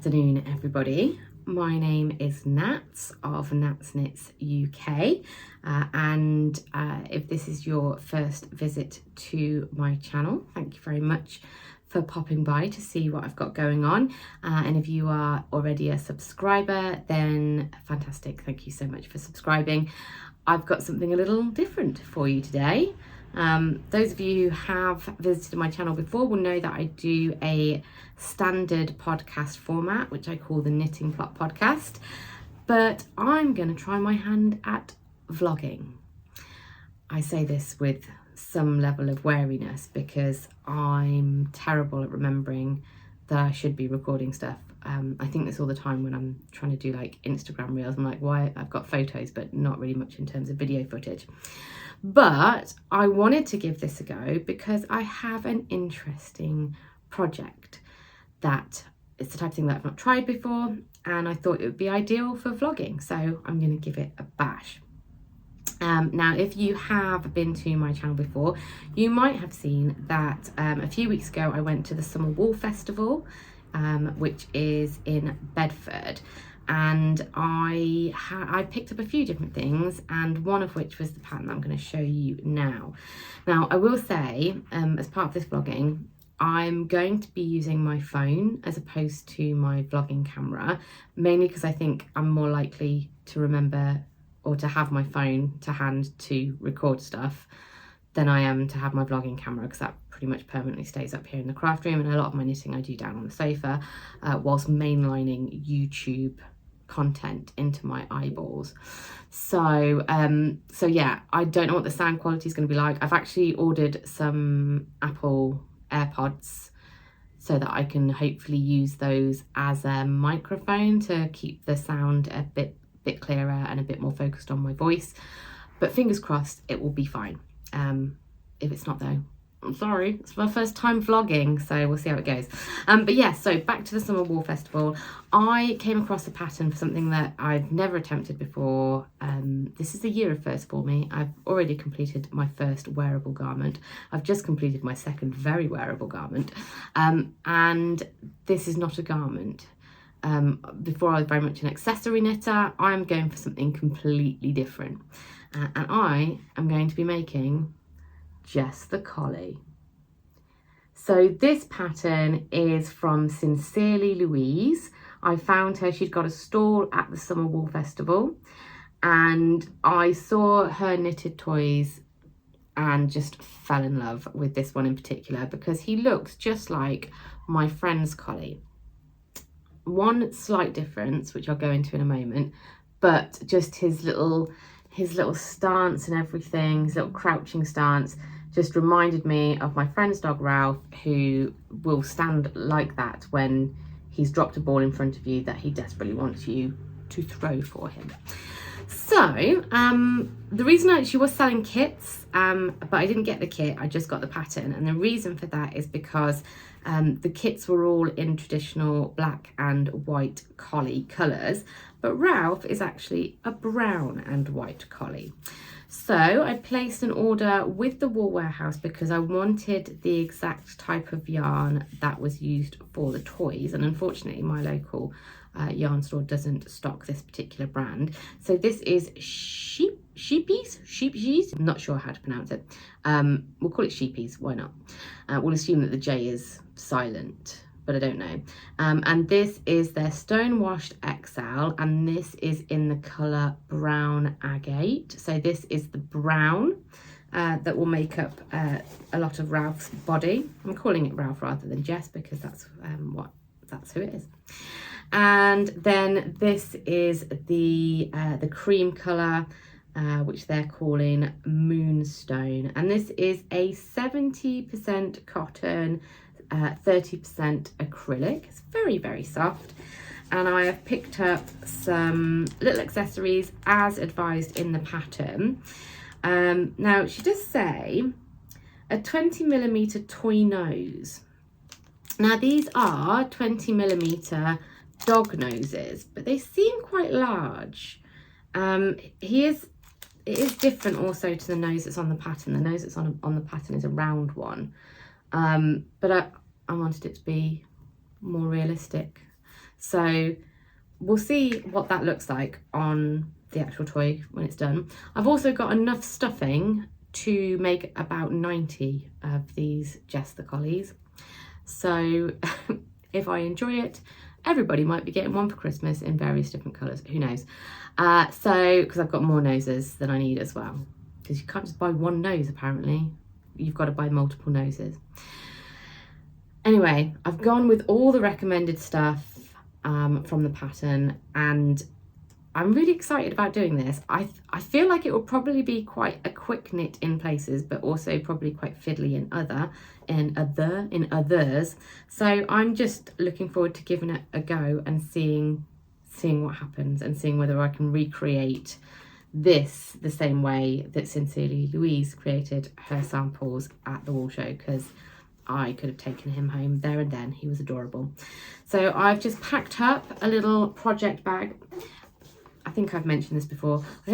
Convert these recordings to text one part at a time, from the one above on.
afternoon, everybody. My name is Nats of Nats Knits UK, and if this is your first visit to my channel, thank you very much for popping by to see what I've got going on. And if you are already a subscriber, then fantastic. Thank you so much for subscribing. I've got something a little different for you today. Those of you who have visited my channel before will know that I do a standard podcast format, which I call the Knitting Plot Podcast, but I'm going to try my hand at vlogging. I say this with some level of wariness because I'm terrible at remembering that I should be recording stuff. I think this all the time when I'm trying to do like Instagram reels. I'm like, why? I've got photos, but not really much in terms of video footage. But I wanted to give this a go because I have an interesting project that it's the type of thing that I've not tried before, and I thought it would be ideal for vlogging, so I'm going to give it a bash. Now, if you have been to my channel before, you might have seen that a few weeks ago I went to the Summer Wool Festival, which is in Bedford. And I picked up a few different things, and one of which was the pattern that I'm going to show you now. Now, I will say, as part of this vlogging, I'm going to be using my phone as opposed to my vlogging camera, mainly because I think I'm more likely to remember or to have my phone to hand to record stuff than I am to have my vlogging camera, because that pretty much permanently stays up here in the craft room, and a lot of my knitting I do down on the sofa whilst mainlining YouTube content into my eyeballs. So yeah, I don't know what the sound quality is going to be like. I've actually ordered some Apple AirPods so that I can hopefully use those as a microphone to keep the sound a bit clearer and a bit more focused on my voice, but fingers crossed it will be fine. If it's not though, I'm sorry, it's my first time vlogging, so we'll see how it goes. But yeah, so back to the Summer Wool Festival. I came across a pattern for something that I've never attempted before. This is a year of first for me. I've already completed my first wearable garment. I've just completed my second very wearable garment. And this is not a garment. Before I was very much an accessory knitter, I'm going for something completely different. And I am going to be making Jess the Collie. So this pattern is from Sincerely Louise. I found her, she'd got a stall at the Summer Wool Festival, and I saw her knitted toys and just fell in love with this one in particular because he looks just like my friend's Collie. One slight difference, which I'll go into in a moment, but just his little stance and everything, his little crouching stance, just reminded me of my friend's dog Ralph, who will stand like that when he's dropped a ball in front of you that he desperately wants you to throw for him. So the reason she was selling kits, but I didn't get the kit, I just got the pattern, and the reason for that is because the kits were all in traditional black and white collie colours, but Ralph is actually a brown and white collie. So I placed an order with the Wool Warehouse because I wanted the exact type of yarn that was used for the toys, and unfortunately my local yarn store doesn't stock this particular brand. So this is Scheepjes, I'm not sure how to pronounce it. We'll call it Scheepjes, why not? We'll assume that the J is silent, but I don't know. And this is their Stonewashed XL, and this is in the colour Brown Agate. So this is the brown that will make up a lot of Ralph's body. I'm calling it Ralph rather than Jess because that's who it is. And then this is the cream colour, which they're calling Moonstone, and this is a 70% cotton, 30% acrylic. It's very, very soft, and I have picked up some little accessories as advised in the pattern. Now she does say a 20mm toy nose. Now these are 20mm dog noses, but they seem quite large. It is different also to the nose that's on the pattern. The nose that's on the pattern is a round one, but I wanted it to be more realistic. So we'll see what that looks like on the actual toy when it's done. I've also got enough stuffing to make about 90 of these Jess the Collies. So if I enjoy it, everybody might be getting one for Christmas in various different colours, who knows. So, because I've got more noses than I need as well, because you can't just buy one nose apparently, you've got to buy multiple noses. Anyway, I've gone with all the recommended stuff from the pattern, and I'm really excited about doing this. I feel like it will probably be quite a quick knit in places, but also probably quite fiddly in others. So I'm just looking forward to giving it a go and seeing what happens, and seeing whether I can recreate this the same way that Sincerely Louise created her samples at the wall show, because I could have taken him home there and then. He was adorable. So I've just packed up a little project bag. I think I've mentioned this before. I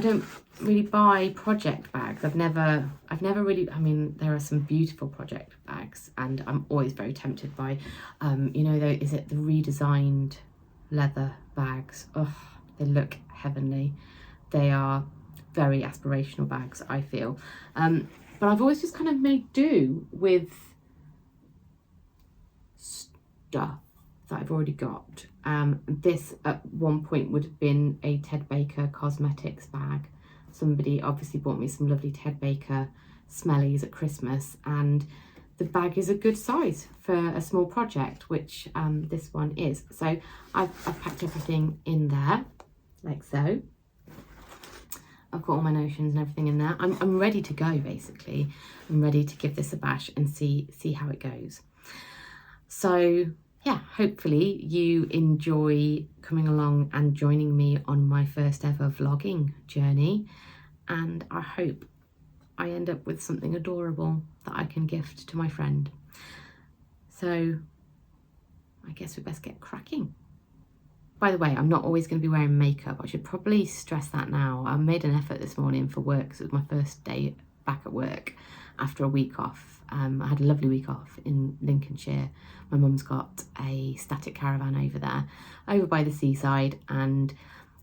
don't really buy project bags. I've never really, I mean, there are some beautiful project bags, and I'm always very tempted by, you know, is it the redesigned leather bags? Oh, they look heavenly. They are very aspirational bags, I feel. But I've always just kind of made do with stuff that I've already got. This at one point would have been a Ted Baker cosmetics bag. Somebody obviously bought me some lovely Ted Baker smellies at Christmas, and the bag is a good size for a small project, which this one is. So I've packed everything in there, like so. I've got all my notions and everything in there. I'm ready to go, basically. I'm ready to give this a bash and see how it goes. So yeah, hopefully you enjoy coming along and joining me on my first ever vlogging journey, and I hope I end up with something adorable that I can gift to my friend. So I guess we best get cracking. By the way, I'm not always going to be wearing makeup. I should probably stress that now. I made an effort this morning for work, because it was my first day back at work after a week off. I had a lovely week off in Lincolnshire. My mum's got a static caravan over there, over by the seaside, and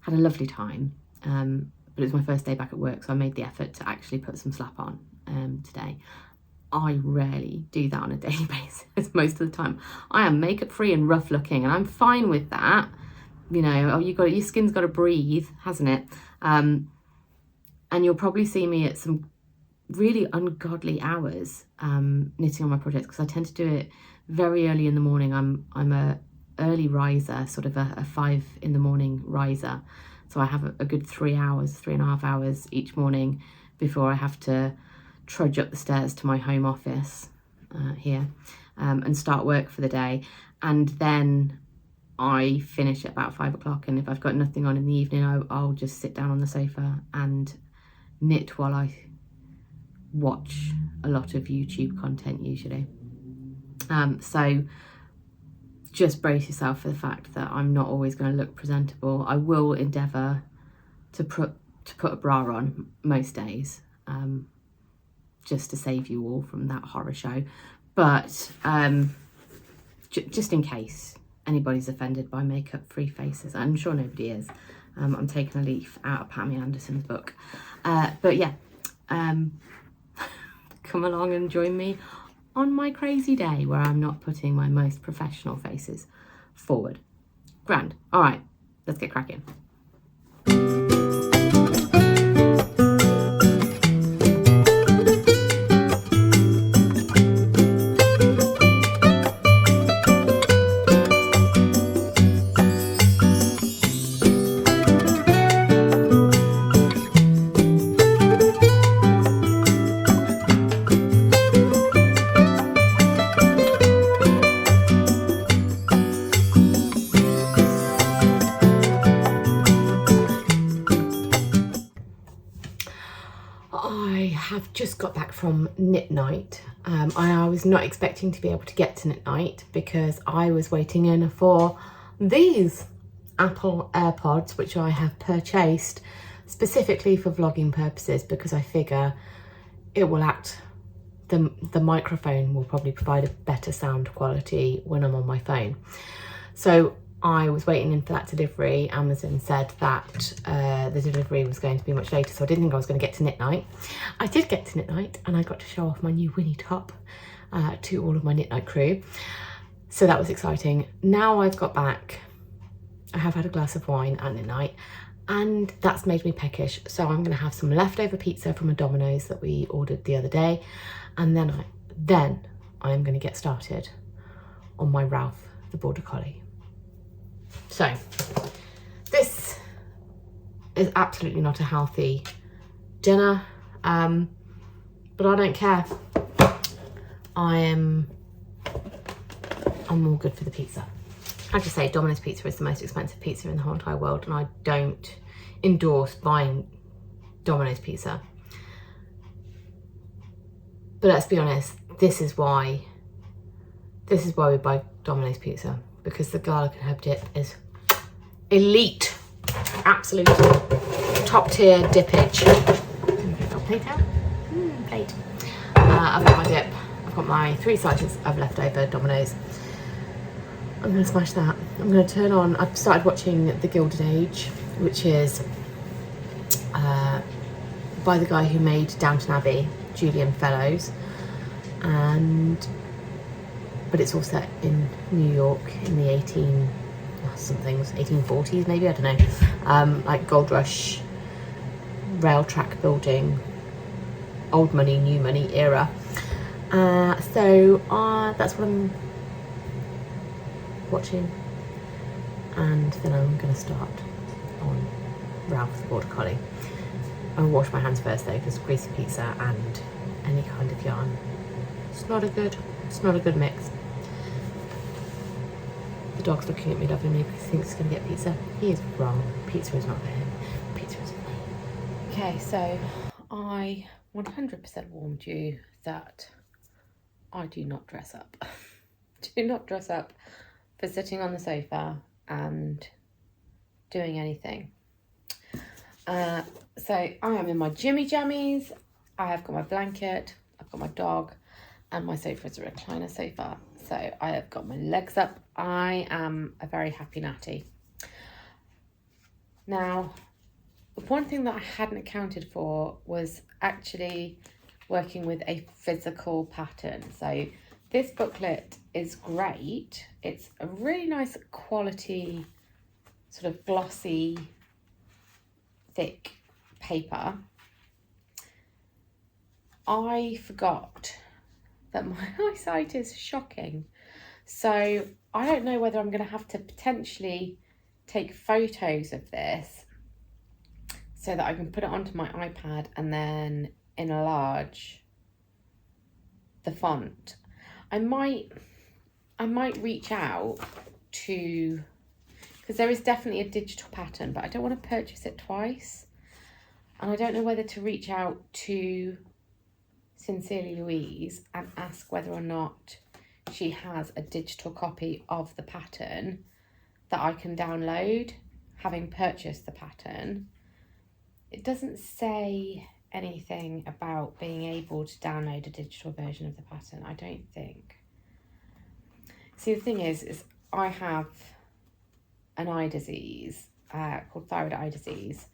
had a lovely time. But it was my first day back at work, so I made the effort to actually put some slap on today. I rarely do that on a daily basis. Most of the time I am makeup free and rough looking, and I'm fine with that. You know, your skin's got to breathe, hasn't it? And you'll probably see me at some really ungodly hours knitting on my projects, because I tend to do it very early in the morning. I'm a early riser, sort of a 5 in the morning riser. So I have a good 3.5 hours each morning before I have to trudge up the stairs to my home office here and start work for the day. And then I finish at about 5 o'clock, and if I've got nothing on in the evening, I'll just sit down on the sofa and knit while I watch a lot of YouTube content usually. So just brace yourself for the fact that I'm not always going to look presentable. I will endeavour to put a bra on most days, just to save you all from that horror show. But just in case anybody's offended by makeup-free faces, I'm sure nobody is. I'm taking a leaf out of Pammy Anderson's book. But yeah, come along and join me on my crazy day where I'm not putting my most professional faces forward. Grand. All right, let's get cracking. I've just got back from knit night. I was not expecting to be able to get to knit night because I was waiting in for these Apple AirPods, which I have purchased specifically for vlogging purposes, because I figure it will the microphone will probably provide a better sound quality when I'm on my phone. So I was waiting in for that delivery. Amazon said that the delivery was going to be much later, so I didn't think I was going to get to knit night. I did get to knit night, and I got to show off my new Winnie top to all of my knit night crew. So that was exciting. Now I've got back, I have had a glass of wine at knit night, and that's made me peckish. So I'm going to have some leftover pizza from a Domino's that we ordered the other day, and then I am going to get started on my Ralph the Border Collie. So this is absolutely not a healthy dinner, but I don't care. I'm all good for the pizza. I have to say, Domino's pizza is the most expensive pizza in the whole entire world, and I don't endorse buying Domino's pizza. But let's be honest, this is why we buy Domino's pizza, because the garlic and herb dip is elite, absolute top tier dippage. Plate out? Plate. I've got my dip. I've got my 3 slices of leftover Domino's. I'm going to smash that. I'm going to turn on, I've started watching The Gilded Age, which is by the guy who made Downton Abbey, Julian Fellows, but it's all set in New York in the 1840s maybe, I don't know, like gold rush, rail track building, old money, new money era. So that's what I'm watching, and then I'm going to start on Ralph the Border Collie. I'll wash my hands first though, because greasy pizza and any kind of yarn, it's not a good mix. The dog's looking at me lovingly because he thinks he's going to get pizza. He is wrong. Pizza is not for him. Pizza is for me. Okay, so I 100% warned you that I do not dress up. Do not dress up for sitting on the sofa and doing anything. So I am in my Jimmy Jammies. I have got my blanket, I've got my dog, and my sofa is a recliner sofa. So I have got my legs up. I am a very happy natty. Now, one thing that I hadn't accounted for was actually working with a physical pattern. So this booklet is great. It's a really nice quality, sort of glossy, thick paper. I forgot that my eyesight is shocking. So I don't know whether I'm going to have to potentially take photos of this so that I can put it onto my iPad and then enlarge the font. I might reach out to, because there is definitely a digital pattern, but I don't want to purchase it twice. And I don't know whether to reach out to Sincerely Louise and ask whether or not she has a digital copy of the pattern that I can download, having purchased the pattern. It doesn't say anything about being able to download a digital version of the pattern, I don't think. See, the thing is I have an eye disease called thyroid eye disease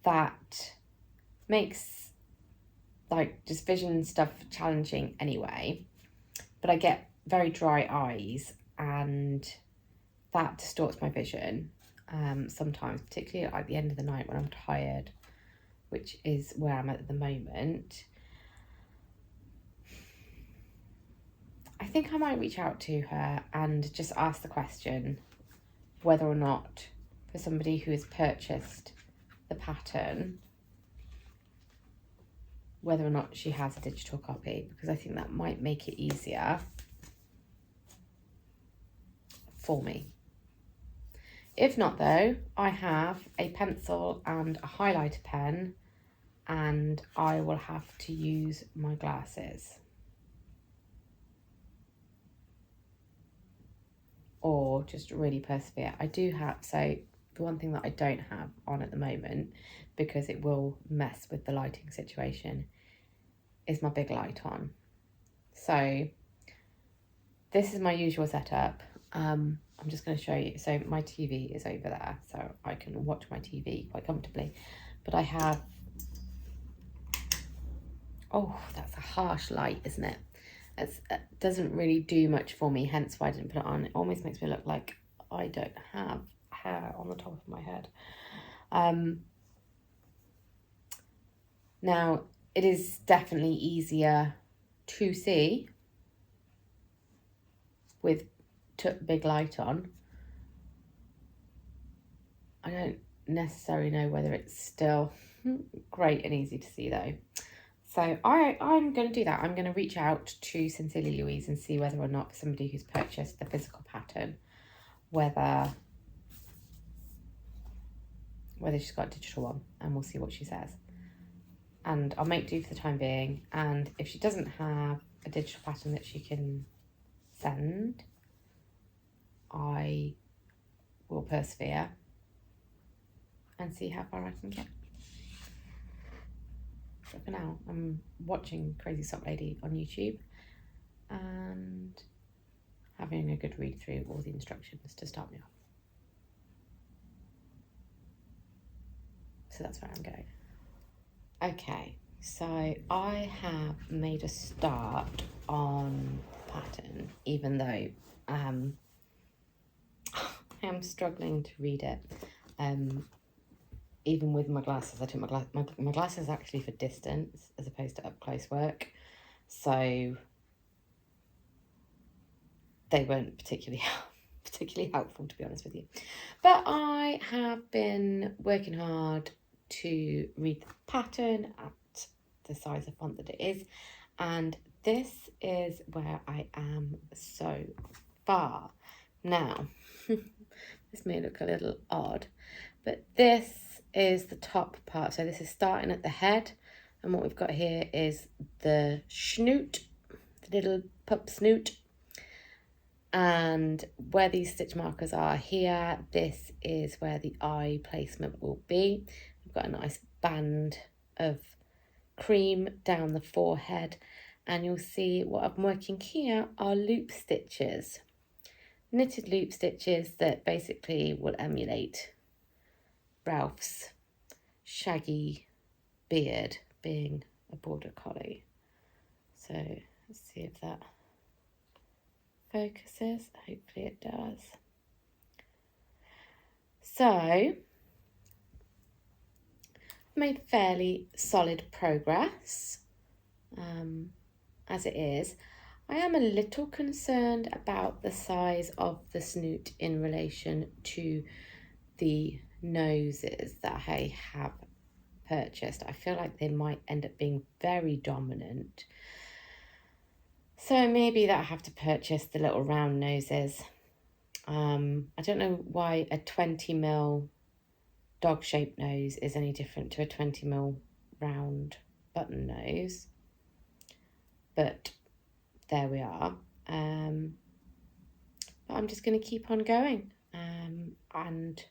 that makes like just vision stuff challenging anyway, but I get very dry eyes and that distorts my vision sometimes, particularly at the end of the night when I'm tired, which is where I'm at the moment. I think I might reach out to her and just ask the question whether or not, for somebody who has purchased the pattern, whether or not she has a digital copy, because I think that might make it easier for me. If not though, I have a pencil and a highlighter pen, and I will have to use my glasses. Or just really persevere. I do have, so the one thing that I don't have on at the moment, because it will mess with the lighting situation, is my big light on. So this is my usual setup. I'm just going to show you. So my TV is over there, so I can watch my TV quite comfortably. But I have, oh, that's a harsh light, isn't it? It doesn't really do much for me, hence why I didn't put it on. It almost makes me look like I don't have hair on the top of my head. Now, it is definitely easier to see with big light on. I don't necessarily know whether it's still great and easy to see though. So I'm going to do that. I'm going to reach out to Sincerely Louise and see whether or not, for somebody who's purchased the physical pattern, whether she's got a digital one, and we'll see what she says. And I'll make do for the time being. And if she doesn't have a digital pattern that she can send, I will persevere and see how far I can get. So for now, I'm watching Crazy Sock Lady on YouTube and having a good read through all the instructions to start me off. So that's where I'm going. Okay, so I have made a start on pattern, even though I am struggling to read it. Even with my glasses, I took my glasses actually for distance as opposed to up close work, so they weren't particularly helpful, to be honest with you. But I have been working hard to read the pattern at the size of font that it is, and this is where I am so far. Now, this may look a little odd, but this is the top part. So this is starting at the head, and what we've got here is the snoot, the little pup snoot. And where these stitch markers are here, this is where the eye placement will be. We've got a nice band of cream down the forehead, and you'll see what I'm working here are loop stitches, knitted loop stitches that basically will emulate Ralph's shaggy beard, being a border collie. So let's see if that focuses. Hopefully it does. So made fairly solid progress as it is. I am a little concerned about the size of the snoot in relation to the noses that I have purchased. I feel like they might end up being very dominant. So maybe that I have to purchase the little round noses. I don't know why a 20mm dog-shaped nose is any different to a 20mm round button nose. But there we are. But I'm just going to keep on going and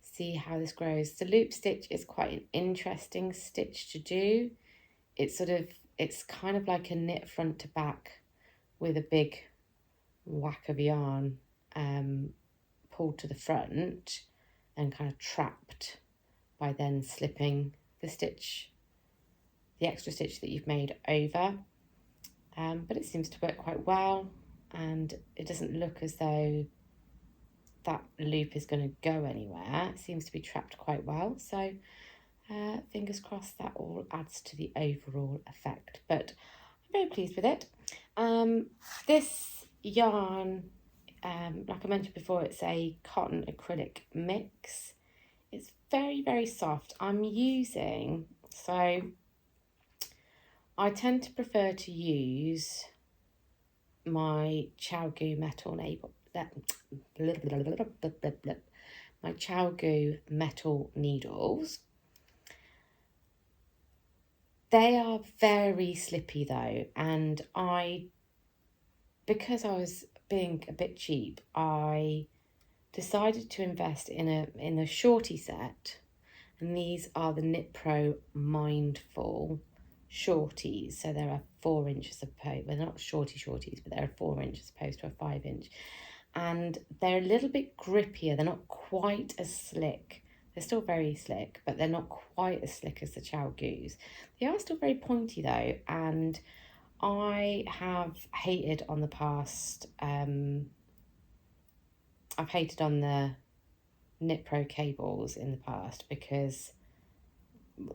see how this grows. The loop stitch is quite an interesting stitch to do. It's kind of like a knit front to back with a big whack of yarn pulled to the front and kind of trapped by then slipping the stitch, the extra stitch that you've made over. But it seems to work quite well, and it doesn't look as though that loop is going to go anywhere. It seems to be trapped quite well, so fingers crossed that all adds to the overall effect. But I'm very pleased with it. This yarn, like I mentioned before, it's a cotton acrylic mix. It's very, very soft. So I tend to prefer to use my Chalgu metal needles. They are very slippy though, and because I was being a bit cheap, I decided to invest in a shorty set, and these are the Knit Pro Mindful shorties. So there are 4 inches opposed, well, they're not shorties, but they're 4 inches opposed to a 5 inch. And they're a little bit grippier. They're not quite as slick. They're still very slick, but they're not quite as slick as the Chow Goos. They are still very pointy though, and I have hated on the past, I've hated on the Knit Pro cables in the past because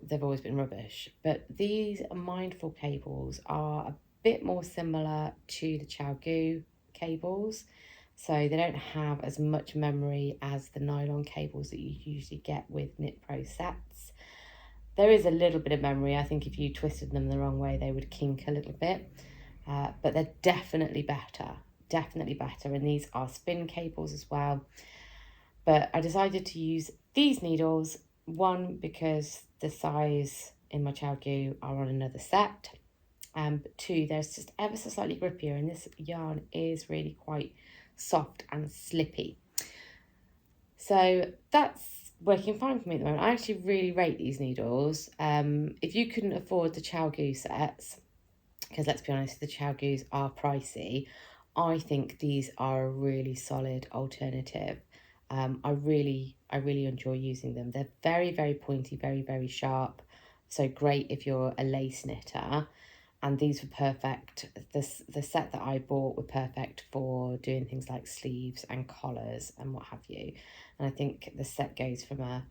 they've always been rubbish. But these Mindful cables are a bit more similar to the Chow Goo cables. So they don't have as much memory as the nylon cables that you usually get with Knit Pro sets. There is a little bit of memory. I think if you twisted them the wrong way, they would kink a little bit. But they're definitely better. And these are spin cables as well. But I decided to use these needles, one, because the size in my Chow Goo are on another set. But 2, they're just ever so slightly grippier, and this yarn is really quite soft and slippy. So that's working fine for me at the moment. I actually really rate these needles. If you couldn't afford the Chow Goo sets, because let's be honest, the Chow Goos are pricey, I think these are a really solid alternative. I really enjoy using them. They're very, very pointy, very, very sharp. So great if you're a lace knitter. And these were perfect. The set that I bought were perfect for doing things like sleeves and collars and what have you. And I think the set goes from a...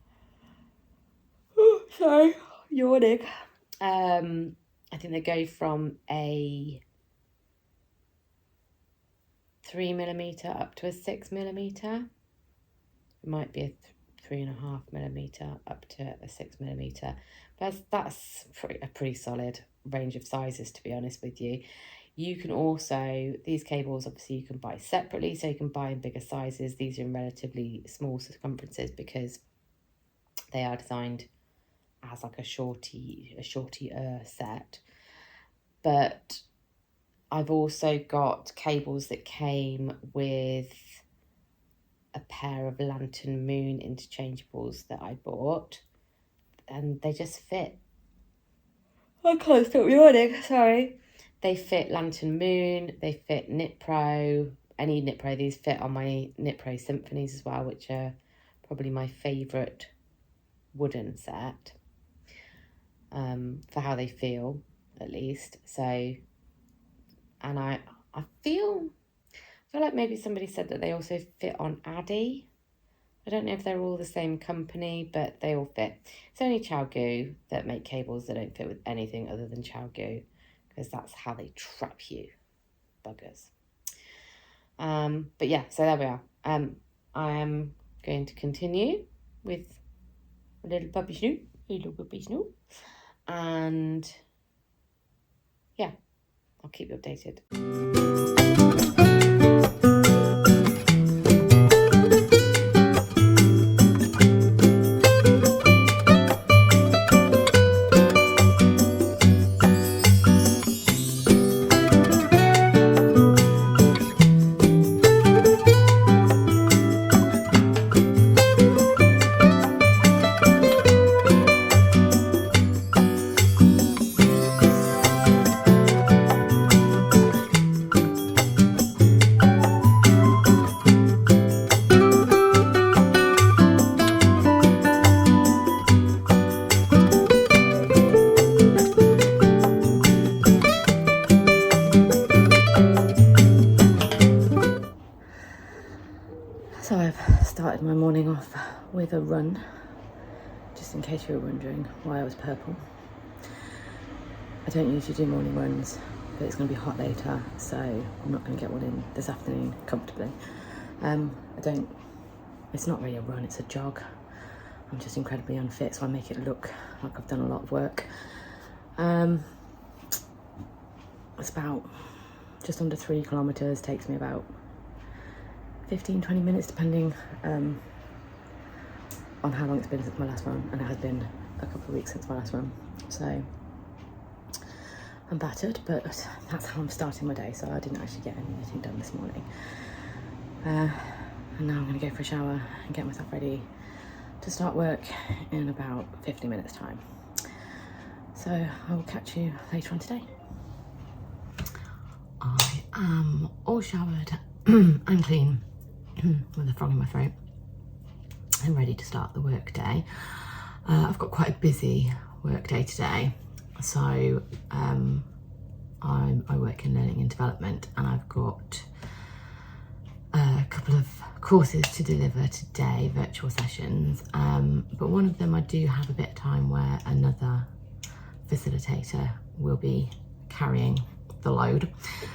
Oh, sorry, yawning. I think they go from a 3mm up to a 6mm. It might be a 3.5mm up to a 6mm. But that's a pretty solid range of sizes, to be honest with you. You can also, these cables obviously you can buy separately, so you can buy in bigger sizes. These are in relatively small circumferences because they are designed as like a shortier set. But I've also got cables that came with a pair of Lantern Moon interchangeables that I bought, and they just fit. I can't stop yawning, sorry. They fit Lantern Moon, they fit Knit Pro, any Knit Pro. These fit on my Knit Pro Symphonies as well, which are probably my favourite wooden set, for how they feel, at least. So, and I feel like maybe somebody said that they also fit on Agate. I don't know if they're all the same company, but they all fit. It's only Chow Goo that make cables that don't fit with anything other than Chow Goo, because that's how they trap you, buggers. But yeah, so there we are. I am going to continue with a little puppy snoo, and yeah, I'll keep you updated. So I've started my morning off with a run, just in case you were wondering why I was purple. I don't usually do morning runs, but it's going to be hot later, so I'm not going to get one in this afternoon comfortably. It's not really a run, it's a jog. I'm just incredibly unfit, so I make it look like I've done a lot of work. It's about just under 3 kilometres, takes me about 15-20 minutes depending on how long it's been since my last run, and it has been a couple of weeks since my last run, so I'm battered, but that's how I'm starting my day. So I didn't actually get any knitting done this morning, and now I'm going to go for a shower and get myself ready to start work in about 50 minutes time. So I will catch you later on today. I am all showered and clean with a frog in my throat. I'm ready to start the work day. I've got quite a busy work day today. So I work in learning and development, and I've got a couple of courses to deliver today, virtual sessions, but one of them I do have a bit of time where another facilitator will be carrying the load,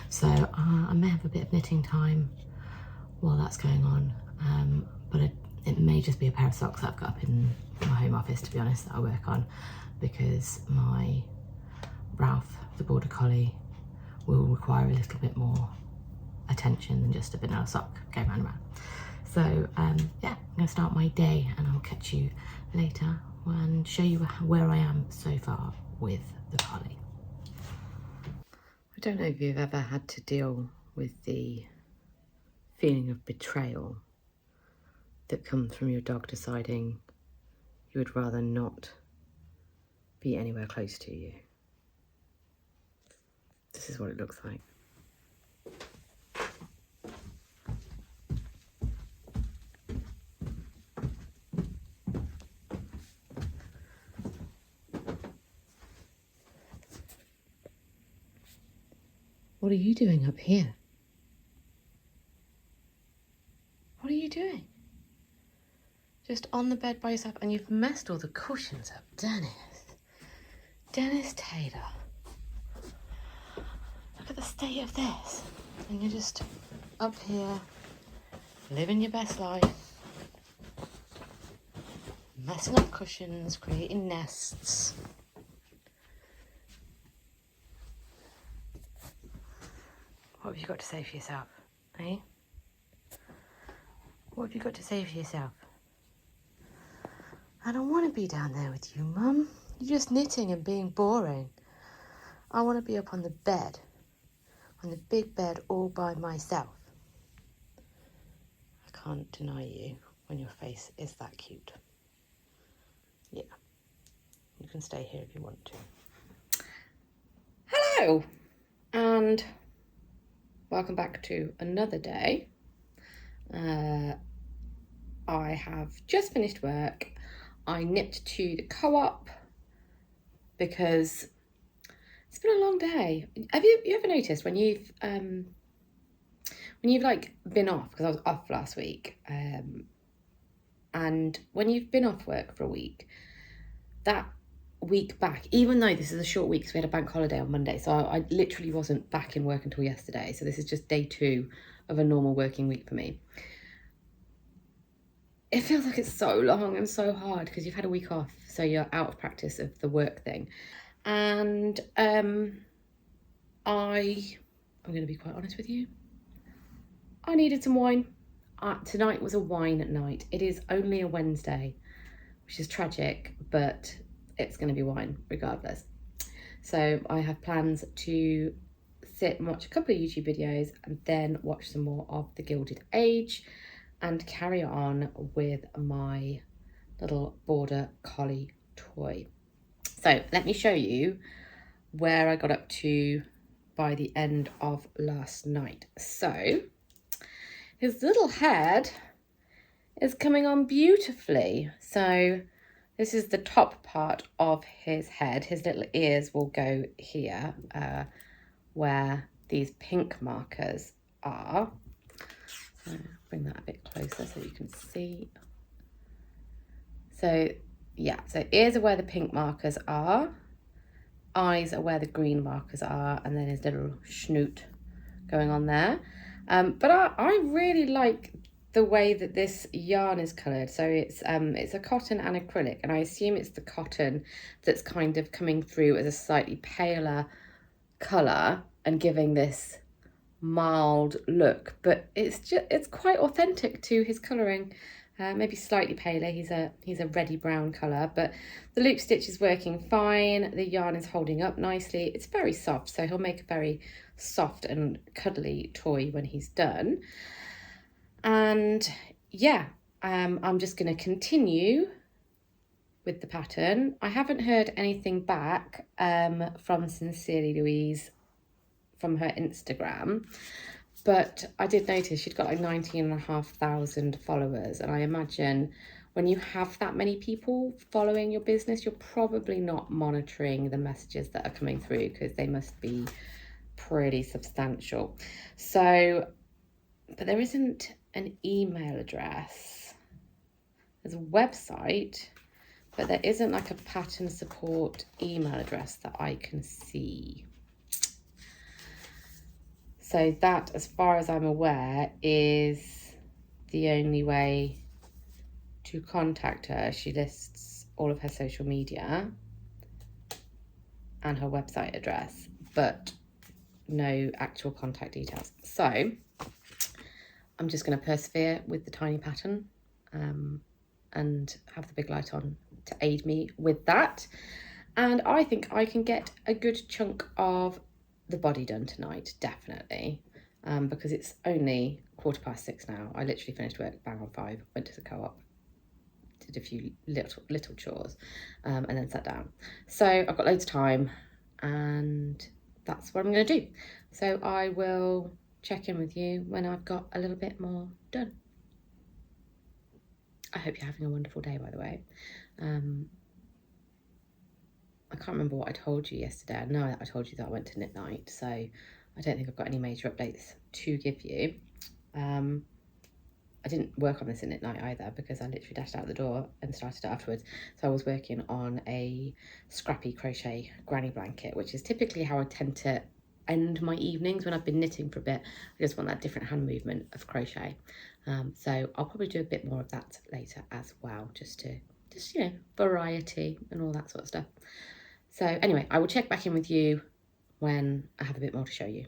so I may have a bit of knitting time while that's going on, but it may just be a pair of socks that I've got up in my home office, to be honest, that I work on, because my Ralph, the border collie, will require a little bit more attention than just a vanilla sock going round and round. So yeah, I'm going to start my day, and I'll catch you later and show you where I am so far with the collie. I don't know if you've ever had to deal with the feeling of betrayal that comes from your dog deciding you would rather not be anywhere close to you. This is what it looks like. What are you doing up here? What are you doing? Just on the bed by yourself, and you've messed all the cushions up, Dennis Taylor. Look at the state of this. And you're just up here, living your best life, messing up cushions, creating nests. What have you got to say for yourself, eh? What have you got to say for yourself? I don't want to be down there with you, Mum. You're just knitting and being boring. I want to be up on the bed, on the big bed all by myself. I can't deny you when your face is that cute. Yeah, you can stay here if you want to. Hello, and welcome back to another day. I have just finished work. I nipped to the co-op because it's been a long day. Have you ever noticed when you've like been off, because I was off last week, and when you've been off work for a week, that week back, even though this is a short week because we had a bank holiday on Monday, so I literally wasn't back in work until yesterday, so this is just day 2 of a normal working week for me. It feels like it's so long and so hard because you've had a week off, so you're out of practice of the work thing. And I'm going to be quite honest with you, I needed some wine. Tonight was a wine night. It is only a Wednesday, which is tragic, but it's going to be wine regardless. So I have plans to sit and watch a couple of YouTube videos and then watch some more of The Gilded Age and carry on with my little border collie toy. So let me show you where I got up to by the end of last night. So his little head is coming on beautifully. So this is the top part of his head. His little ears will go here, where these pink markers are. So bring that a bit closer so you can see. So yeah, so ears are where the pink markers are, eyes are where the green markers are, and then his little snoot going on there. But I really like the way that this yarn is coloured. So it's a cotton and acrylic, and I assume it's the cotton that's kind of coming through as a slightly paler colour and giving this mild look, but it's quite authentic to his colouring. Maybe slightly paler. He's a reddy brown colour, but the loop stitch is working fine. The yarn is holding up nicely. It's very soft, so he'll make a very soft and cuddly toy when he's done. And yeah, I'm just going to continue with the pattern. I haven't heard anything back from Sincerely Louise from her Instagram, but I did notice she'd got like 19,500 followers, and I imagine when you have that many people following your business, you're probably not monitoring the messages that are coming through, because they must be pretty substantial. So, but there isn't an email address. There's a website, but there isn't like a pattern support email address that I can see. So that, as far as I'm aware, is the only way to contact her. She lists all of her social media and her website address, but no actual contact details. So I'm just going to persevere with the tiny pattern and have the big light on to aid me with that. And I think I can get a good chunk of the body done tonight, definitely, because it's only 6:15 now. I literally finished work bang on 5, went to the co-op, did a few little chores, and then sat down. So I've got loads of time, and that's what I'm going to do. So I will check in with you when I've got a little bit more done. I hope you're having a wonderful day, by the way. I can't remember what I told you yesterday. I know that I told you that I went to knit night, so I don't think I've got any major updates to give you. I didn't work on this in knit night either, because I literally dashed out the door and started it afterwards. So I was working on a scrappy crochet granny blanket, which is typically how I tend to end my evenings when I've been knitting for a bit. I just want that different hand movement of crochet. So I'll probably do a bit more of that later as well, just you know, variety and all that sort of stuff. So anyway, I will check back in with you when I have a bit more to show you.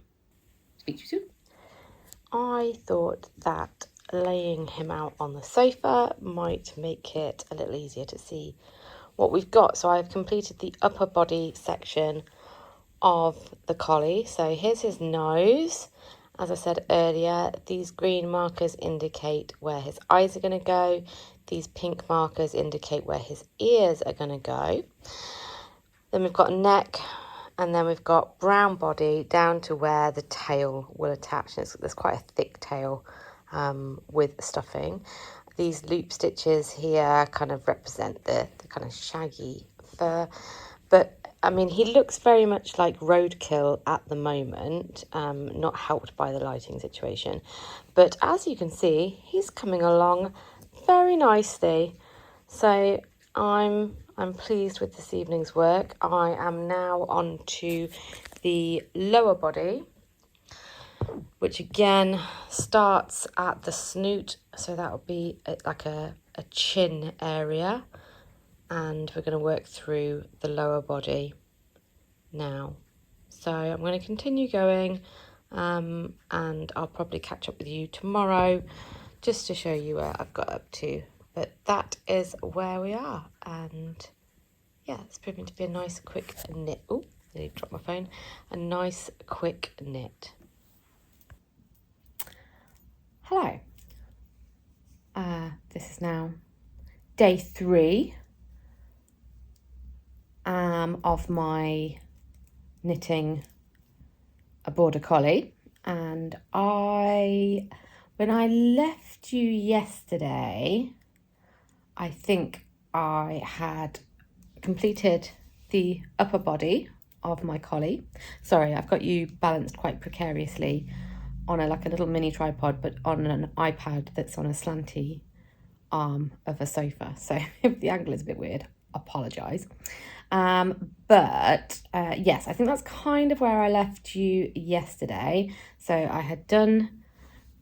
Speak to you soon. I thought that laying him out on the sofa might make it a little easier to see what we've got. So I've completed the upper body section of the collie. So here's his nose. As I said earlier, these green markers indicate where his eyes are going to go. These pink markers indicate where his ears are going to go. Then we've got neck, and then we've got brown body down to where the tail will attach. There's quite a thick tail with stuffing. These loop stitches here kind of represent the kind of shaggy fur. But, I mean, he looks very much like roadkill at the moment, not helped by the lighting situation. But as you can see, he's coming along very nicely. So I'm pleased with this evening's work. I am now on to the lower body, which again starts at the snoot. So that will be like a chin area. And we're going to work through the lower body now. So I'm going to continue going, and I'll probably catch up with you tomorrow just to show you where I've got up to. But that is where we are, and yeah, it's proving to be a nice quick knit. Oh, nearly dropped my phone. A nice quick knit. Hello. This is now day 3 of my knitting a border collie, and when I left you yesterday, I think I had completed the upper body of my collie. Sorry, I've got you balanced quite precariously on a little mini tripod, but on an iPad that's on a slanty arm of a sofa. So if the angle is a bit weird, apologise. But yes, I think that's kind of where I left you yesterday. So I had done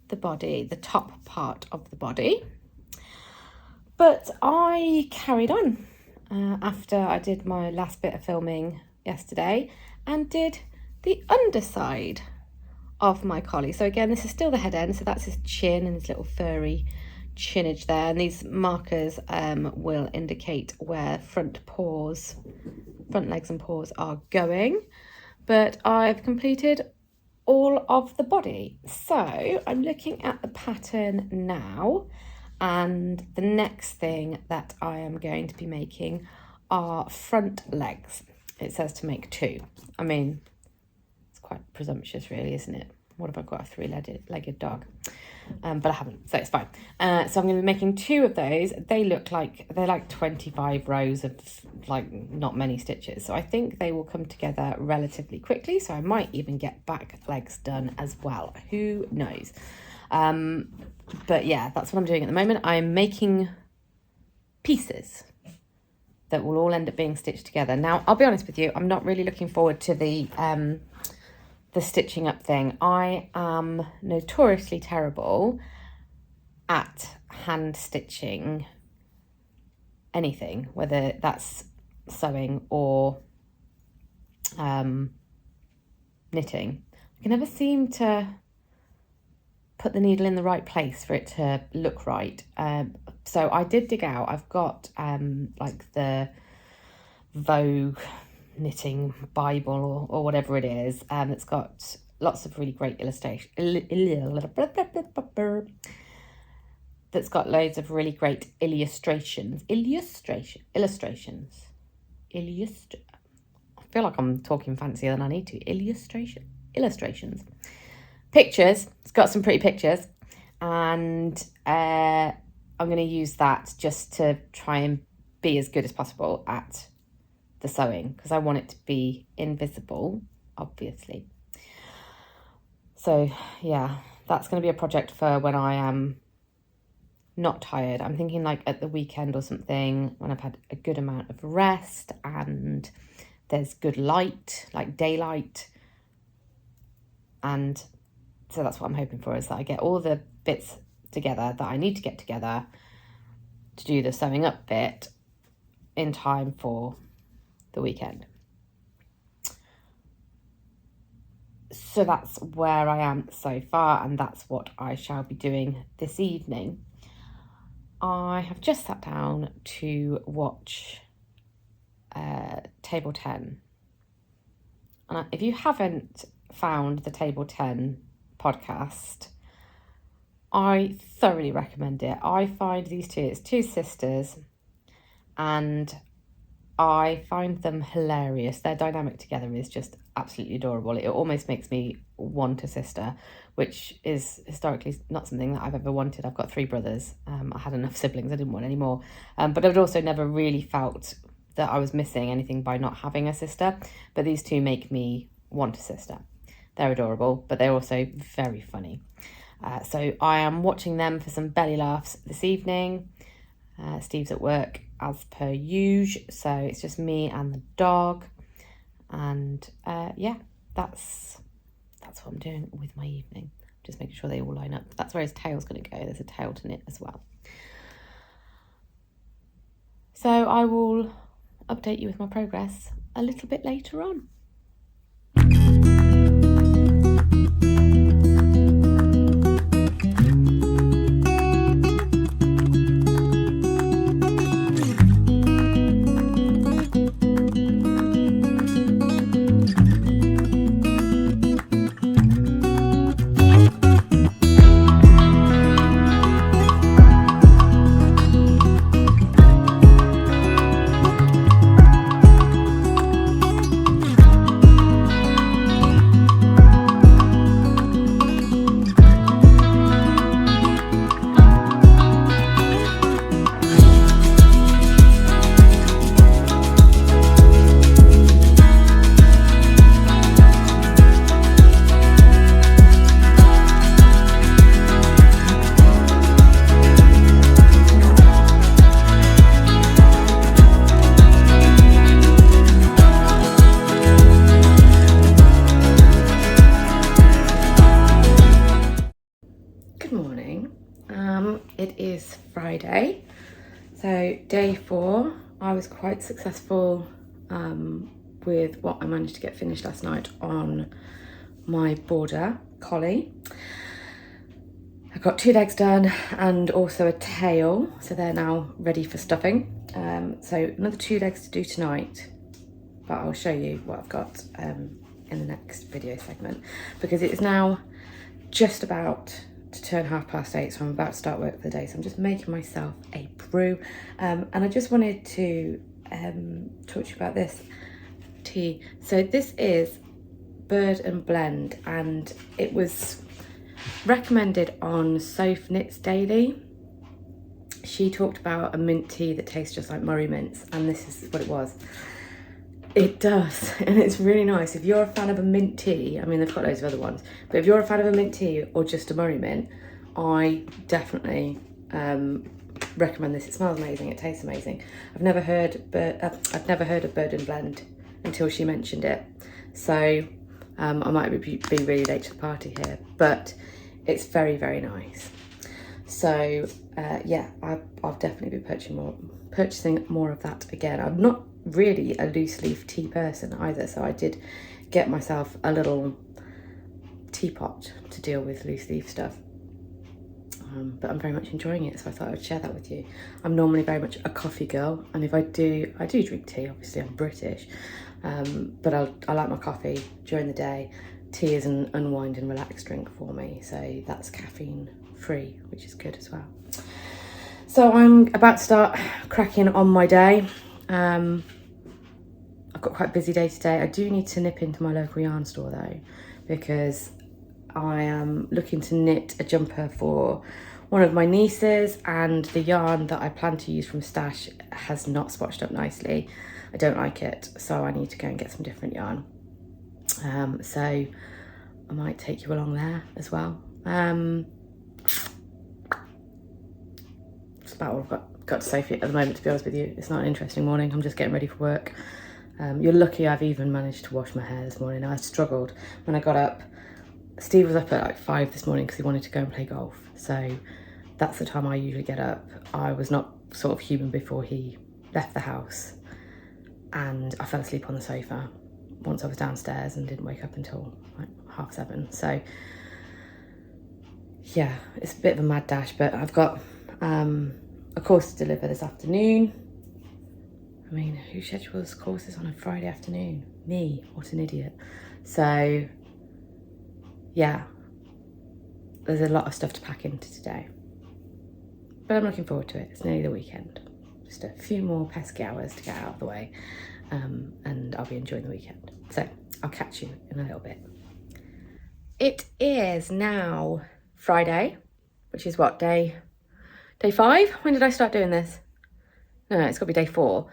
the body, the top part of the body, but I carried on after I did my last bit of filming yesterday and did the underside of my collie. So again, this is still the head end, so that's his chin and his little furry chinage there, and these markers will indicate where front legs and paws are going. But I've completed all of the body, so I'm looking at the pattern now, And the next thing that I am going to be making are front legs. It says to make 2. I mean, it's quite presumptuous really, isn't it? What have I got? A 3-legged dog? But I haven't, so it's fine. So I'm going to be making 2 of those. They look like, they're like 25 rows of like not many stitches. So I think they will come together relatively quickly. So I might even get back legs done as well. Who knows? But yeah, that's what I'm doing at the moment. I'm making pieces that will all end up being stitched together. Now, I'll be honest with you, I'm not really looking forward to the stitching up thing. I am notoriously terrible at hand stitching anything, whether that's sewing or knitting. I can never seem to put the needle in the right place for it to look right. So I did dig out, I've got like the Vogue knitting Bible or whatever it is, it's got lots of really great illustrations, that's got loads of really great illustrations. I feel like I'm talking fancier than I need to. Illustrations. Pictures. It's got some pretty pictures, and I'm going to use that just to try and be as good as possible at the sewing, because I want it to be invisible, obviously. So yeah, that's going to be a project for when I am not tired. I'm thinking like at the weekend or something, when I've had a good amount of rest and there's good light, like daylight. And so that's what I'm hoping for, is that I get all the bits together that I need to get together to do the sewing up bit in time for the weekend. So that's where I am so far, and that's what I shall be doing this evening. I have just sat down to watch Table 10. And if you haven't found the Table 10 podcast, I thoroughly recommend it. I find these two, it's 2 sisters, and I find them hilarious. Their dynamic together is just absolutely adorable. It almost makes me want a sister, which is historically not something that I've ever wanted. I've got 3 brothers. I had enough siblings. I didn't want any more. But I'd also never really felt that I was missing anything by not having a sister. But these 2 make me want a sister. They're adorable, but they're also very funny. So I am watching them for some belly laughs this evening. Steve's at work as per usual, so it's just me and the dog. And yeah, that's what I'm doing with my evening. Just making sure they all line up. That's where his tail's going to go. There's a tail to knit as well. So I will update you with my progress a little bit later on. It is Friday, so day 4. I was quite successful with what I managed to get finished last night on my border collie. I got 2 legs done and also a tail, so they're now ready for stuffing. So another 2 legs to do tonight, but I'll show you what I've got in the next video segment, because it is now just about to turn 8:30, so I'm about to start work for the day. So I'm just making myself a brew. And I just wanted to talk to you about this tea. So this is Bird and Blend, and it was recommended on Soph Knits Daily. She talked about a mint tea that tastes just like Murray mints, and this is what it was. It does, and it's really nice. If you're a fan of a mint tea, I mean, they've got loads of other ones, but if you're a fan of a mint tea or just a Murray mint, I definitely recommend this. It smells amazing, it tastes amazing. I've never heard of Bird and Blend until she mentioned it, so I might be really late to the party here, but it's very, very nice. So yeah, I'll definitely be purchasing more of that again. I'm not really a loose leaf tea person either, so I did get myself a little teapot to deal with loose leaf stuff. But I'm very much enjoying it, so I thought I would share that with you. I'm normally very much a coffee girl, and if I do drink tea. Obviously, I'm British, but I like my coffee during the day. Tea is an unwind and relax drink for me, so that's caffeine free, which is good as well. So I'm about to start cracking on my day. I've got quite a busy day today. I do need to nip into my local yarn store though, because I am looking to knit a jumper for one of my nieces, and the yarn that I plan to use from Stash has not spotched up nicely. I don't like it, so I need to go and get some different yarn. So I might take you along there as well. That's about all I've got to say for you at the moment, to be honest with you. It's not an interesting morning. I'm just getting ready for work. You're lucky I've even managed to wash my hair this morning. I struggled when I got up. Steve was up at like 5 this morning because he wanted to go and play golf. So that's the time I usually get up. I was not sort of human before he left the house, and I fell asleep on the sofa once I was downstairs and didn't wake up until like 7:30. So yeah, it's a bit of a mad dash, but I've got a course to deliver this afternoon. I mean, who schedules courses on a Friday afternoon? Me, what an idiot. So yeah, there's a lot of stuff to pack into today, but I'm looking forward to it. It's nearly the weekend. Just a few more pesky hours to get out of the way, and I'll be enjoying the weekend. So I'll catch you in a little bit. It is now Friday, which is what, day 5? When did I start doing this? No, it's got to be day 4.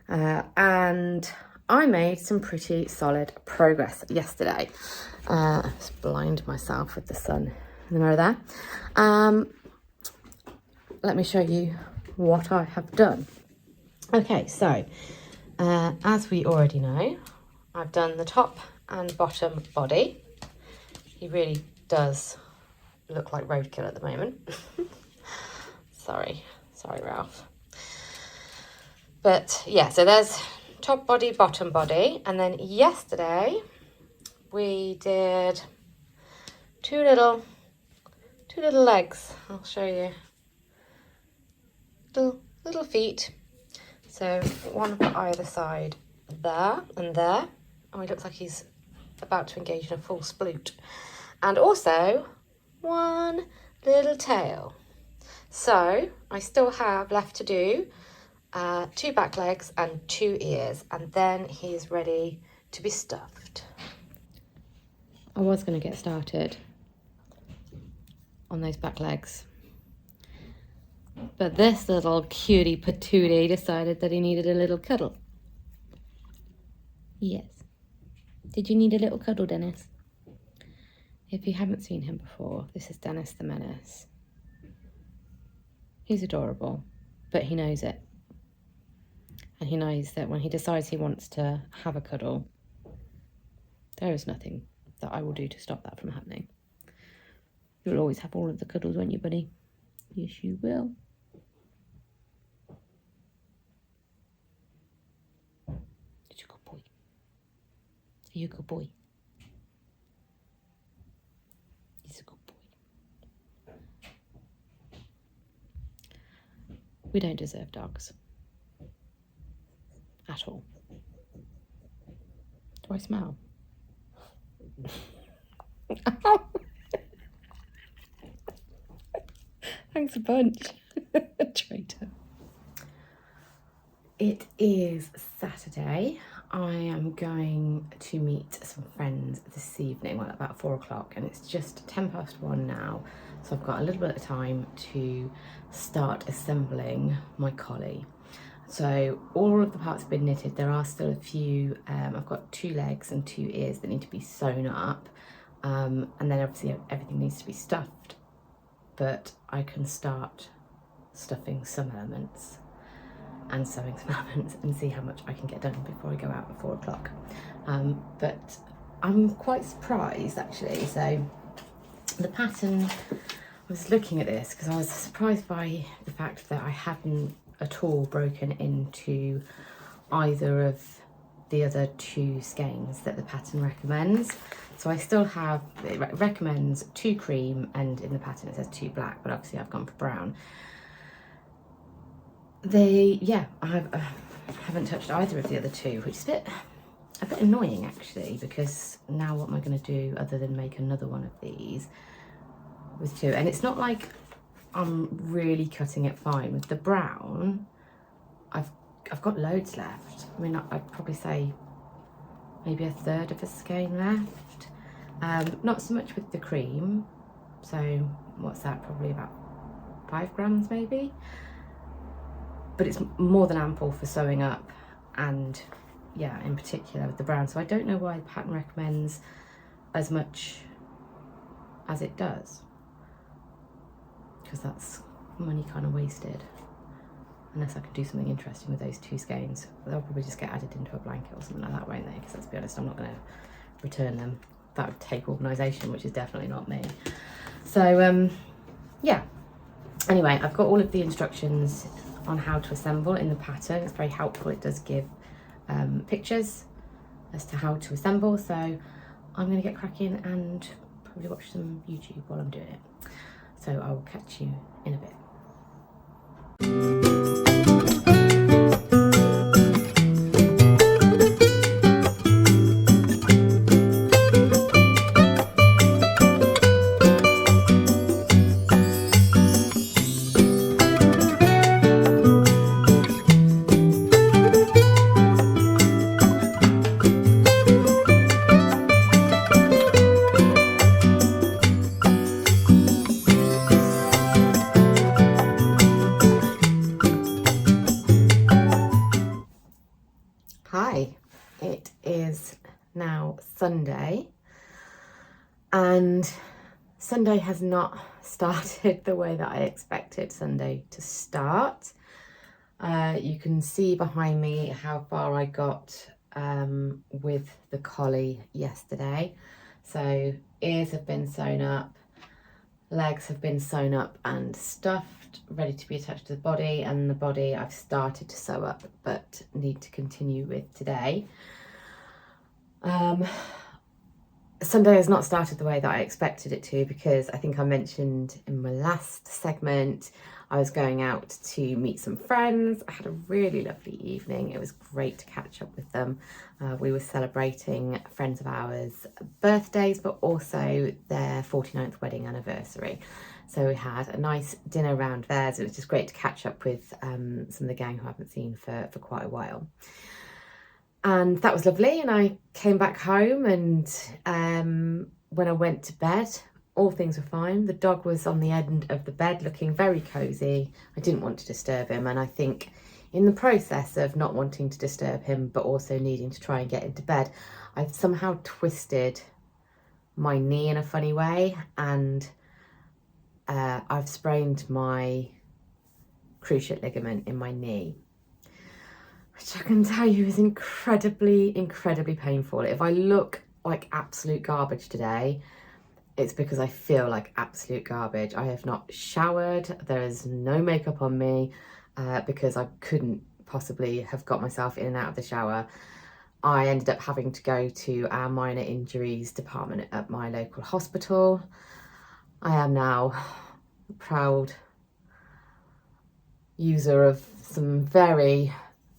And I made some pretty solid progress yesterday. Just blind myself with the sun in the mirror there. Let me show you what I have done. Okay, so as we already know, I've done the top and bottom body. He really does look like roadkill at the moment. Sorry, Ralph. But yeah, so there's top body, bottom body, and then yesterday we did two little legs. I'll show you. Little feet. So one for either side, there and there. Oh, he looks like he's about to engage in a full sploot. And also one little tail. So I still have left to do 2 back legs and 2 ears, and then he's ready to be stuffed. I was going to get started on those back legs, but this little cutie patootie decided that he needed a little cuddle. Yes. Did you need a little cuddle, Dennis? If you haven't seen him before, this is Dennis the Menace. He's adorable, but he knows it. And he knows that when he decides he wants to have a cuddle, there is nothing that I will do to stop that from happening. You'll always have all of the cuddles, won't you, buddy? Yes, you will. You're a good boy. Are you a good boy? He's a good boy. We don't deserve dogs. At all. Do I smell? Thanks a bunch. Traitor. It is Saturday. I am going to meet some friends this evening, well, about 4 o'clock, and it's just 1:10 now. So I've got a little bit of time to start assembling my collie. So all of the parts have been knitted. There are still a few, I've got 2 legs and 2 ears that need to be sewn up. And then obviously everything needs to be stuffed, but I can start stuffing some elements and sewing some elements and see how much I can get done before I go out at 4 o'clock. But I'm quite surprised actually. So the pattern, I was looking at this because I was surprised by the fact that I hadn't at all broken into either of the other 2 skeins that the pattern recommends. So I still have, it recommends 2 cream, and in the pattern it says 2 black, but obviously I've gone for brown. I haven't touched either of the other 2, which is a bit annoying actually, because now what am I going to do other than make another one of these with 2? And it's not like I'm really cutting it fine. With the brown, I've got loads left. I mean, I'd probably say maybe 1/3 of a skein left. Not so much with the cream. So what's that? Probably about 5 grams maybe. But it's more than ample for sewing up, and yeah, in particular with the brown. So I don't know why the pattern recommends as much as it does, because that's money kind of wasted. Unless I can do something interesting with those 2 skeins. They'll probably just get added into a blanket or something like that, won't they? Because let's be honest, I'm not going to return them. That would take organisation, which is definitely not me. So yeah, anyway, I've got all of the instructions on how to assemble in the pattern. It's very helpful. It does give pictures as to how to assemble. So I'm going to get cracking and probably watch some YouTube while I'm doing it. So I will catch you in a bit. Hi, it is now Sunday, and Sunday has not started the way that I expected Sunday to start. You can see behind me how far I got with the collie yesterday. So ears have been sewn up, legs have been sewn up and stuffed, ready to be attached to the body, and the body I've started to sew up but need to continue with today. Sunday has not started the way that I expected it to, because I think I mentioned in my last segment I was going out to meet some friends. I had a really lovely evening. It was great to catch up with them. We were celebrating friends of ours' birthdays, but also their 49th wedding anniversary. So we had a nice dinner round theirs. It was just great to catch up with some of the gang who I haven't seen for quite a while. And that was lovely. And I came back home, and when I went to bed, all things were fine. The dog was on the end of the bed looking very cosy. I didn't want to disturb him, and I think in the process of not wanting to disturb him but also needing to try and get into bed, I somehow twisted my knee in a funny way, and I've sprained my cruciate ligament in my knee, which I can tell you is incredibly painful. If I look like absolute garbage today, it's because I feel like absolute garbage. I have not showered. There is no makeup on me because I couldn't possibly have got myself in and out of the shower. I ended up having to go to our minor injuries department at my local hospital. I am now a proud user of some very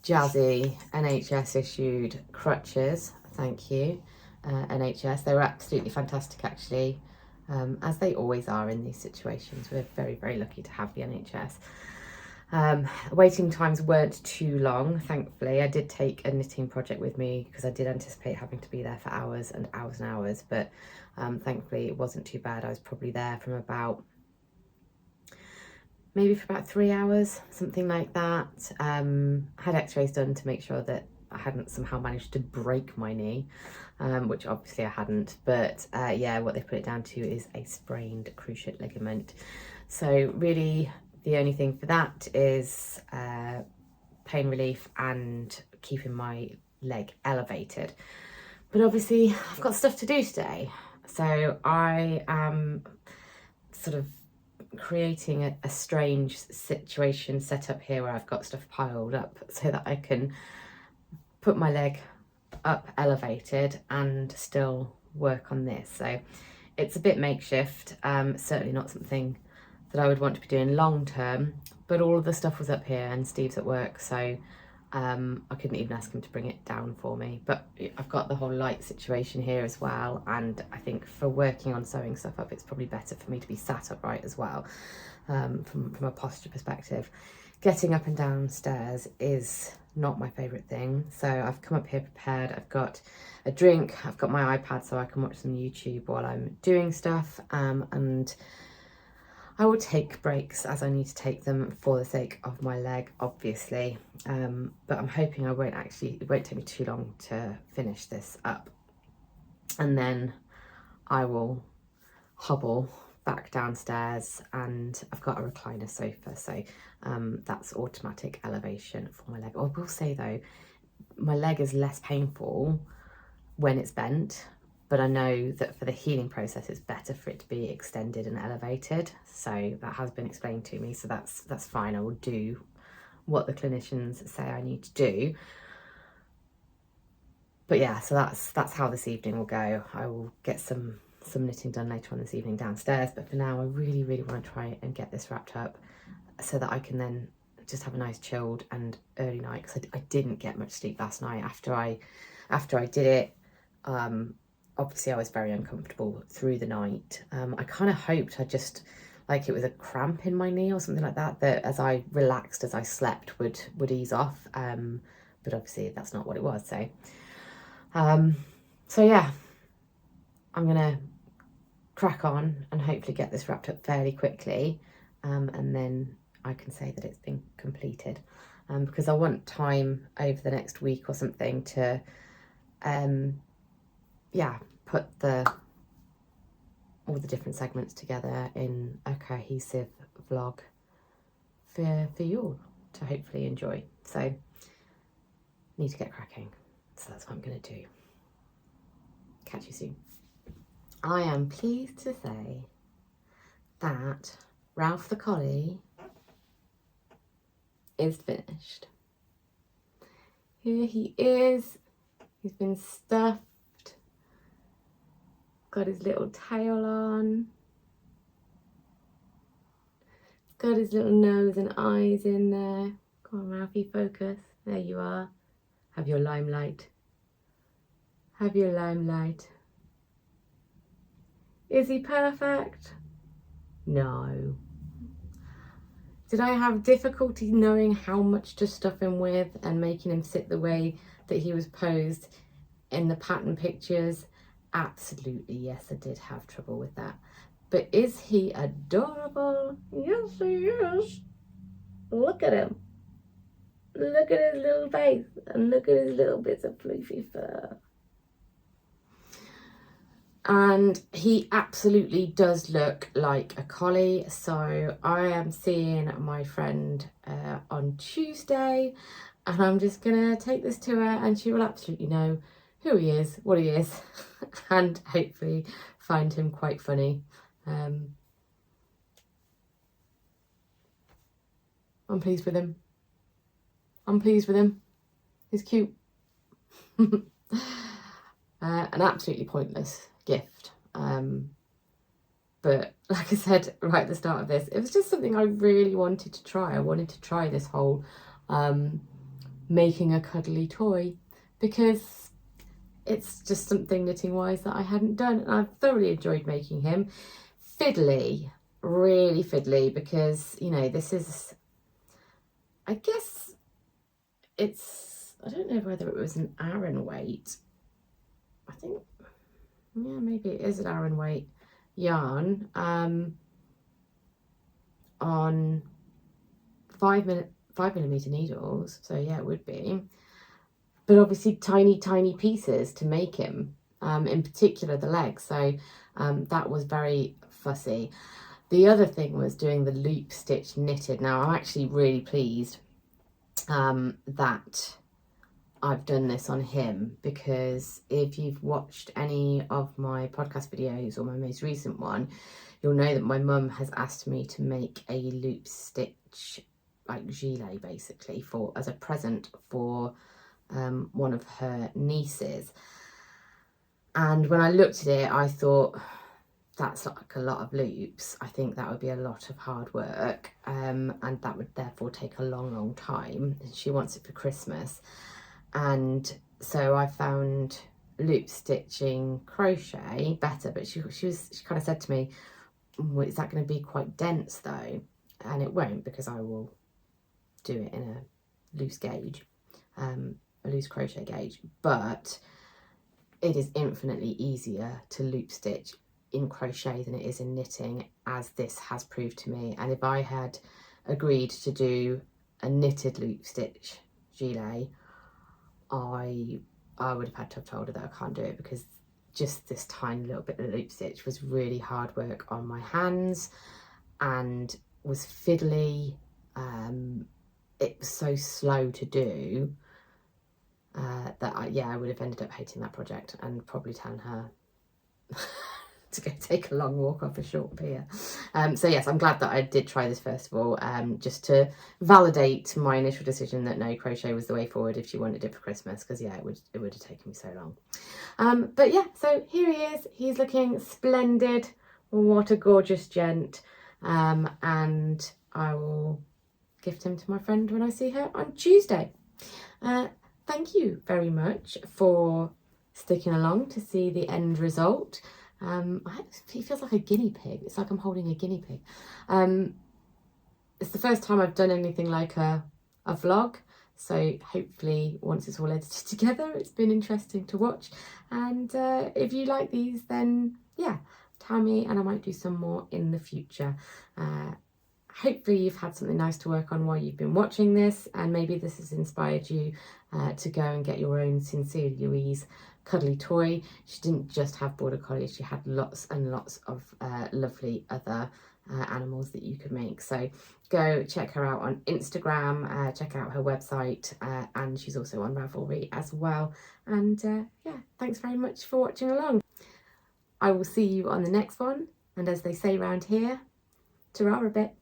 jazzy NHS issued crutches. Thank you, NHS. They were absolutely fantastic actually. as they always are in these situations. We're very, very lucky to have the NHS. Waiting times weren't too long, thankfully. I did take a knitting project with me because I did anticipate having to be there for hours and hours and hours, but thankfully it wasn't too bad. I was probably there from maybe for about 3 hours, something like that. Had x-rays done to make sure that I hadn't somehow managed to break my knee, which obviously I hadn't, but yeah, what they put it down to is a sprained cruciate ligament. So really the only thing for that is pain relief and keeping my leg elevated. But obviously I've got stuff to do today, so I am sort of creating a strange situation set up here where I've got stuff piled up so that I can put my leg up elevated and still work on this. So it's a bit makeshift, certainly not something that I would want to be doing long term, but all of the stuff was up here and Steve's at work, so I couldn't even ask him to bring it down for me. But I've got the whole light situation here as well, and I think for working on sewing stuff up, it's probably better for me to be sat upright as well, from a posture perspective. Getting up and down stairs is not my favourite thing, so I've come up here prepared. I've got a drink, I've got my iPad so I can watch some YouTube while I'm doing stuff, and I will take breaks as I need to take them for the sake of my leg, obviously, but I'm hoping it won't take me too long to finish this up, and then I will hobble back downstairs, and I've got a recliner sofa, so that's automatic elevation for my leg. I will say though, my leg is less painful when it's bent, but I know that for the healing process it's better for it to be extended and elevated, so that has been explained to me, so that's fine. I will do what the clinicians say I need to do. But yeah, so that's how this evening will go. I will get some knitting done later on this evening downstairs, but for now I really want to try and get this wrapped up so that I can then just have a nice chilled and early night, because I didn't get much sleep last night after I did it. Obviously I was very uncomfortable through the night. I kind of hoped it was a cramp in my knee or something like that, that as I relaxed, as I slept, would ease off, but obviously that's not what it was. So yeah, I'm gonna crack on and hopefully get this wrapped up fairly quickly, and then I can say that it's been completed, because I want time over the next week or something to yeah, put all the different segments together in a cohesive vlog for you all to hopefully enjoy. So need to get cracking, so that's what I'm gonna do. Catch you soon. I am pleased to say that Ralph the Collie is finished. Here he is. He's been stuffed. Got his little tail on. Got his little nose and eyes in there. Come on, Ralphie, focus. There you are. Have your limelight. Have your limelight. Is he perfect? No. Did I have difficulty knowing how much to stuff him with and making him sit the way that he was posed in the pattern pictures? Absolutely, yes, I did have trouble with that. But is he adorable? Yes, he is. Look at him. Look at his little face and look at his little bits of fluffy fur. And he absolutely does look like a collie. So I am seeing my friend on Tuesday, and I'm just gonna take this to her and she will absolutely know who he is, what he is, and hopefully find him quite funny. I'm pleased with him. I'm pleased with him. He's cute. An absolutely pointless gift. But like I said right at the start of this, it was just something I really wanted to try. I wanted to try this whole making a cuddly toy, because it's just something knitting wise that I hadn't done, and I've thoroughly enjoyed making him. Fiddly, really fiddly, because, you know, this is, I guess it's, I don't know whether it was an Aran weight. I think, yeah, maybe it is an Aran weight yarn on 5mm needles. So yeah, it would be. But obviously tiny pieces to make him, in particular the legs. So that was very fussy. The other thing was doing the loop stitch knitted. Now I'm actually really pleased that I've done this on him, because if you've watched any of my podcast videos or my most recent one, you'll know that my mum has asked me to make a loop stitch, like gilet basically, for as a present for one of her nieces. And when I looked at it, I thought, that's like a lot of loops. I think that would be a lot of hard work, and that would therefore take a long time. She wants it for Christmas. And so I found loop stitching crochet better, but she kind of said to me, is that going to be quite dense though? And it won't, because I will do it in a loose gauge, a loose crochet gauge. But it is infinitely easier to loop stitch in crochet than it is in knitting, as this has proved to me. And if I had agreed to do a knitted loop stitch gilet, I would have had to have told her that I can't do it, because just this tiny little bit of loop stitch was really hard work on my hands and was fiddly. It was so slow to do that I would have ended up hating that project and probably telling her to go take a long walk off a short pier. So yes, I'm glad that I did try this first of all, just to validate my initial decision that no, crochet was the way forward if she wanted it for Christmas, because yeah, it would have taken me so long. But yeah, so here he is. He's looking splendid. What a gorgeous gent. And I will gift him to my friend when I see her on Tuesday. Thank you very much for sticking along to see the end result. It feels like a guinea pig. It's like I'm holding a guinea pig. It's the first time I've done anything like a vlog, so hopefully once it's all edited together, it's been interesting to watch. And if you like these, then yeah, tell me and I might do some more in the future. Hopefully you've had something nice to work on while you've been watching this, and maybe this has inspired you to go and get your own Sincerely Louise cuddly toy. She didn't just have border collies, she had lots and lots of lovely other animals that you could make. So go check her out on Instagram, check out her website, and she's also on Ravelry as well. And yeah, thanks very much for watching along. I will see you on the next one, and as they say round here, ta-ra a bit.